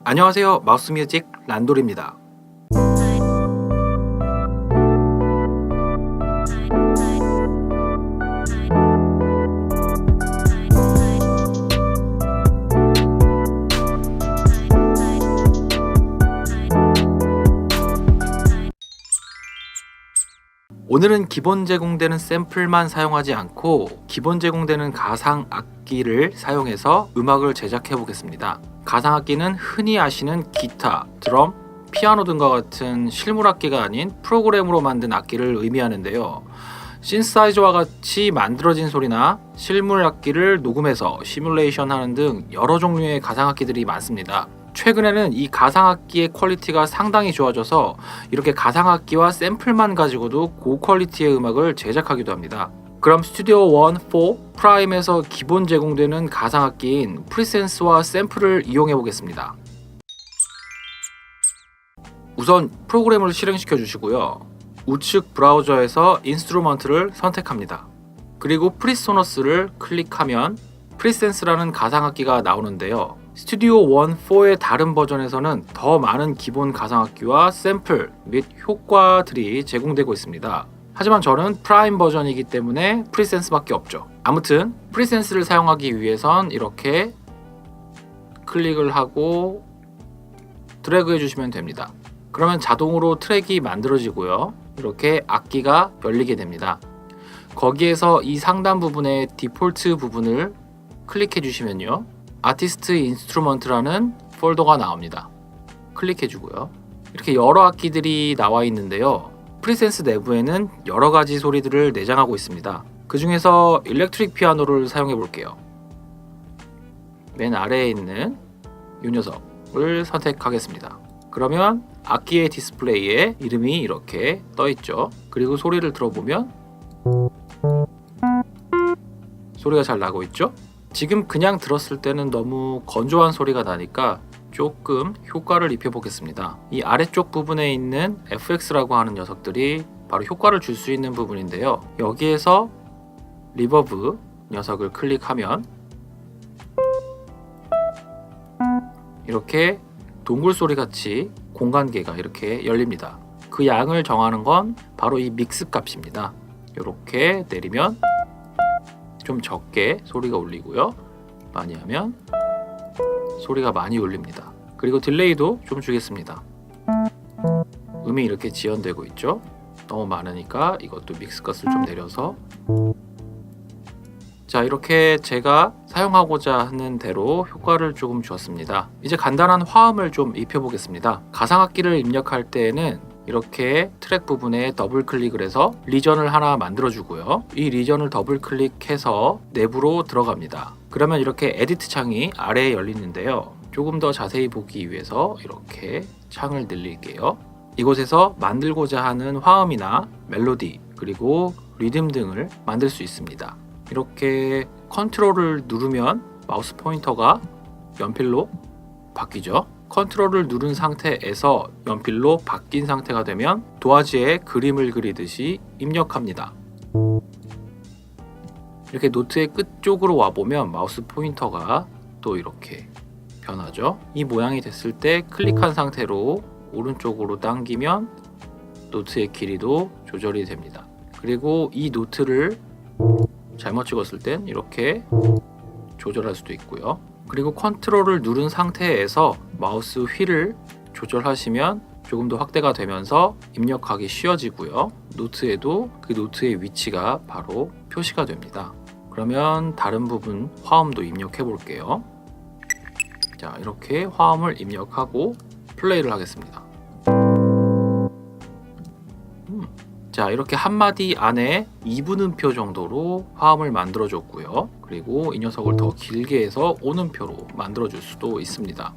안녕하세요. 마우스뮤직 란돌입니다. 오늘은 기본 제공되는 샘플만 사용하지 않고 기본 제공되는 가상 악기를 사용해서 음악을 제작해 보겠습니다. 가상 악기는 흔히 아시는 기타, 드럼, 피아노 등과 같은 실물 악기가 아닌 프로그램으로 만든 악기를 의미하는데요. 신사이저와 같이 만들어진 소리나 실물 악기를 녹음해서 시뮬레이션 하는 등 여러 종류의 가상 악기들이 많습니다. 최근에는 이 가상악기의 퀄리티가 상당히 좋아져서 이렇게 가상악기와 샘플만 가지고도 고퀄리티의 음악을 제작하기도 합니다. 그럼 스튜디오 원 4 프라임에서 기본 제공되는 가상악기인 프리센스와 샘플을 이용해 보겠습니다. 우선 프로그램을 실행시켜 주시고요. 우측 브라우저에서 인스트루먼트를 선택합니다. 그리고 프리소너스를 클릭하면 프리센스라는 가상악기가 나오는데요. 스튜디오 원 4의 다른 버전에서는 더 많은 기본 가상악기와 샘플 및 효과들이 제공되고 있습니다. 하지만 저는 프라임 버전이기 때문에 프리센스밖에 없죠. 아무튼 프리센스를 사용하기 위해선 이렇게 클릭을 하고 드래그 해주시면 됩니다. 그러면 자동으로 트랙이 만들어지고요. 이렇게 악기가 열리게 됩니다. 거기에서 이 상단 부분의 디폴트 부분을 클릭해 주시면요. 아티스트 인스트루먼트라는 폴더가 나옵니다. 클릭해 주고요. 이렇게 여러 악기들이 나와 있는데요. 프리센스 내부에는 여러 가지 소리들을 내장하고 있습니다. 그 중에서 일렉트릭 피아노를 사용해 볼게요. 맨 아래에 있는 이 녀석을 선택하겠습니다. 그러면 악기의 디스플레이에 이름이 이렇게 떠 있죠. 그리고 소리를 들어보면 소리가 잘 나고 있죠. 지금 그냥 들었을 때는 너무 건조한 소리가 나니까 조금 효과를 입혀 보겠습니다. 이 아래쪽 부분에 있는 FX라고 하는 녀석들이 바로 효과를 줄 수 있는 부분인데요. 여기에서 리버브 녀석을 클릭하면 이렇게 동굴 소리 같이 공간계가 이렇게 열립니다. 그 양을 정하는 건 바로 이 믹스 값입니다. 이렇게 내리면 좀 적게 소리가 울리고요. 많이 하면 소리가 많이 울립니다. 그리고 딜레이도 좀 주겠습니다. 음이 이렇게 지연되고 있죠. 너무 많으니까 이것도 믹스 값을 좀 내려서 자, 이렇게 제가 사용하고자 하는 대로 효과를 조금 주었습니다. 이제 간단한 화음을 좀 입혀 보겠습니다. 가상악기를 입력할 때에는 이렇게 트랙 부분에 더블 클릭을 해서 리전을 하나 만들어 주고요. 이 리전을 더블 클릭해서 내부로 들어갑니다. 그러면 이렇게 에디트 창이 아래에 열리는데요. 조금 더 자세히 보기 위해서 이렇게 창을 늘릴게요. 이곳에서 만들고자 하는 화음이나 멜로디 그리고 리듬 등을 만들 수 있습니다. 이렇게 컨트롤을 누르면 마우스 포인터가 연필로 바뀌죠. 컨트롤을 누른 상태에서 연필로 바뀐 상태가 되면 도화지에 그림을 그리듯이 입력합니다. 이렇게 노트의 끝쪽으로 와보면 마우스 포인터가 또 이렇게 변하죠. 이 모양이 됐을 때 클릭한 상태로 오른쪽으로 당기면 노트의 길이도 조절이 됩니다. 그리고 이 노트를 잘못 찍었을 땐 이렇게 조절할 수도 있고요. 그리고 컨트롤을 누른 상태에서 마우스 휠을 조절하시면 조금 더 확대가 되면서 입력하기 쉬워지고요. 노트에도 그 노트의 위치가 바로 표시가 됩니다. 그러면 다른 부분 화음도 입력해 볼게요. 자, 이렇게 화음을 입력하고 플레이를 하겠습니다. 자, 이렇게 한 마디 안에 2분음표 정도로 화음을 만들어 줬고요. 그리고 이 녀석을 더 길게 해서 오음표로 만들어 줄 수도 있습니다.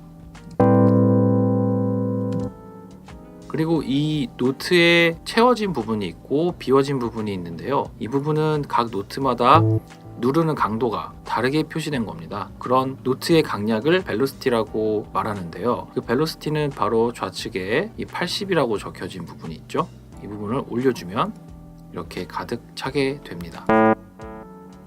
그리고 이 노트에 채워진 부분이 있고 비워진 부분이 있는데요. 이 부분은 각 노트마다 누르는 강도가 다르게 표시된 겁니다. 그런 노트의 강약을 벨로시티라고 말하는데요. 그 벨로시티는 바로 좌측에 이 80이라고 적혀진 부분이 있죠. 이 부분을 올려주면 이렇게 가득 차게 됩니다.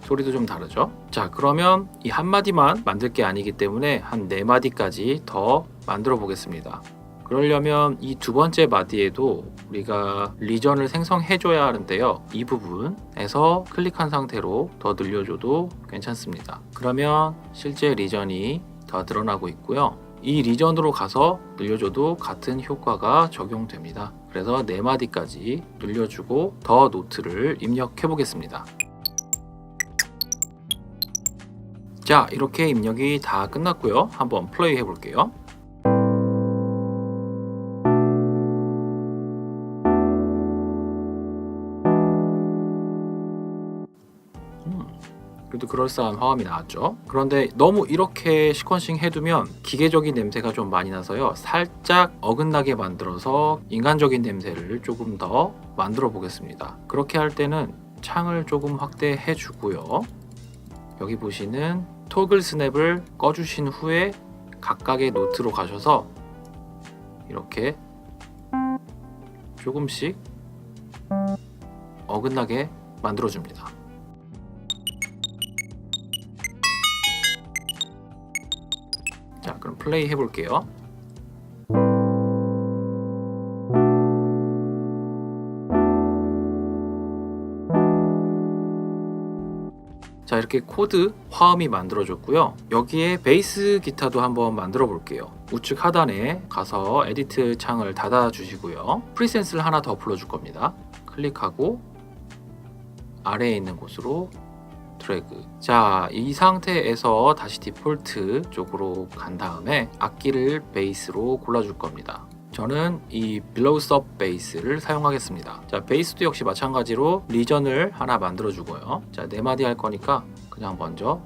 소리도 좀 다르죠? 자, 그러면 이 한 마디만 만들 게 아니기 때문에 한 4마디까지 더 만들어 보겠습니다. 그러려면 이 두 번째 마디에도 우리가 리전을 생성해줘야 하는데요. 이 부분에서 클릭한 상태로 더 늘려줘도 괜찮습니다. 그러면 실제 리전이 더 늘어나고 있고요. 이 리전으로 가서 늘려줘도 같은 효과가 적용됩니다. 그래서 4마디까지 늘려주고 더 노트를 입력해 보겠습니다. 자, 이렇게 입력이 다 끝났고요. 한번 플레이 해볼게요. 그래도 그럴싸한 화음이 나왔죠. 그런데 너무 이렇게 시퀀싱 해두면 기계적인 냄새가 좀 많이 나서요. 살짝 어긋나게 만들어서 인간적인 냄새를 조금 더 만들어 보겠습니다. 그렇게 할 때는 창을 조금 확대해 주고요. 여기 보시는 토글 스냅을 꺼주신 후에 각각의 노트로 가셔서 이렇게 조금씩 어긋나게 만들어 줍니다. 자, 그럼 플레이 해볼게요. 자, 이렇게 코드 화음이 만들어졌고요. 여기에 베이스 기타도 한번 만들어 볼게요. 우측 하단에 가서 에디트 창을 닫아 주시고요. 프리센스를 하나 더 불러줄 겁니다. 클릭하고 아래에 있는 곳으로 드래그. 자, 이 상태에서 다시 디폴트 쪽으로 간 다음에 악기를 베이스로 골라줄 겁니다. 저는 이 Below Sub 베이스를 사용하겠습니다. 자, 베이스도 역시 마찬가지로 리전을 하나 만들어 주고요. 자, 4마디 할 거니까 그냥 먼저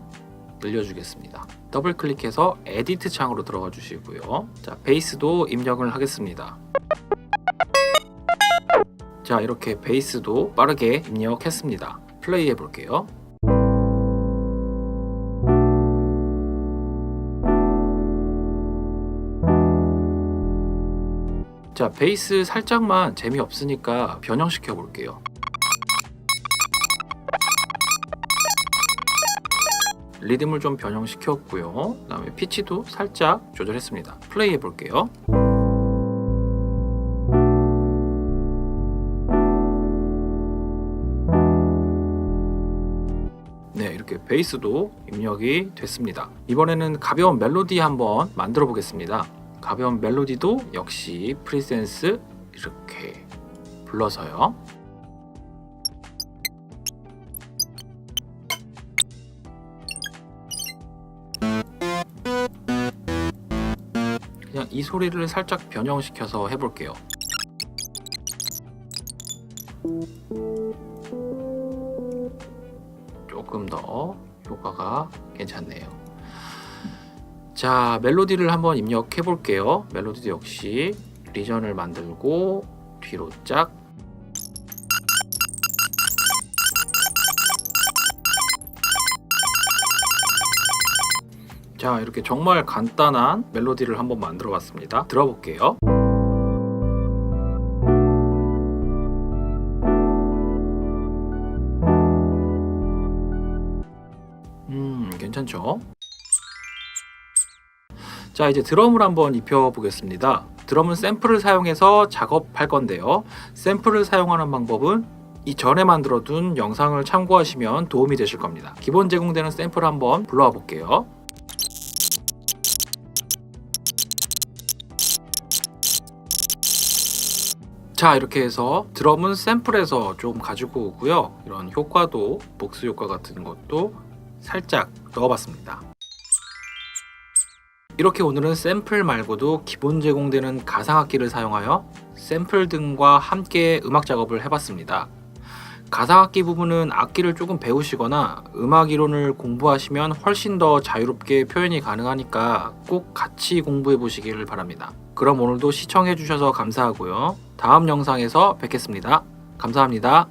늘려주겠습니다. 더블 클릭해서 에디트 창으로 들어가 주시고요. 자, 베이스도 입력을 하겠습니다. 자, 이렇게 베이스도 빠르게 입력했습니다. 플레이 해볼게요. 자, 베이스 살짝만 재미없으니까 변형시켜 볼게요. 리듬을 좀 변형시켰고요. 그 다음에 피치도 살짝 조절했습니다. 플레이 해볼게요. 네, 이렇게 베이스도 입력이 됐습니다. 이번에는 가벼운 멜로디 한번 만들어 보겠습니다. 가벼운 멜로디도 역시 프리센스 이렇게 불러서요. 그냥 이 소리를 살짝 변형시켜서 해볼게요. 조금 더 효과가 괜찮네요. 자, 멜로디를 한번 입력해 볼게요. 멜로디도 역시 리전을 만들고 뒤로 짝. 자, 이렇게 정말 간단한 멜로디를 한번 만들어 봤습니다. 들어볼게요. 괜찮죠? 자, 이제 드럼을 한번 입혀 보겠습니다. 드럼은 샘플을 사용해서 작업할 건데요. 샘플을 사용하는 방법은 이전에 만들어둔 영상을 참고하시면 도움이 되실 겁니다. 기본 제공되는 샘플 한번 불러와 볼게요. 자, 이렇게 해서 드럼은 샘플에서 좀 가지고 오고요. 이런 효과도 복수 효과 같은 것도 살짝 넣어봤습니다. 이렇게 오늘은 샘플 말고도 기본 제공되는 가상악기를 사용하여 샘플 등과 함께 음악 작업을 해봤습니다. 가상악기 부분은 악기를 조금 배우시거나 음악 이론을 공부하시면 훨씬 더 자유롭게 표현이 가능하니까 꼭 같이 공부해 보시기를 바랍니다. 그럼 오늘도 시청해 주셔서 감사하고요. 다음 영상에서 뵙겠습니다. 감사합니다.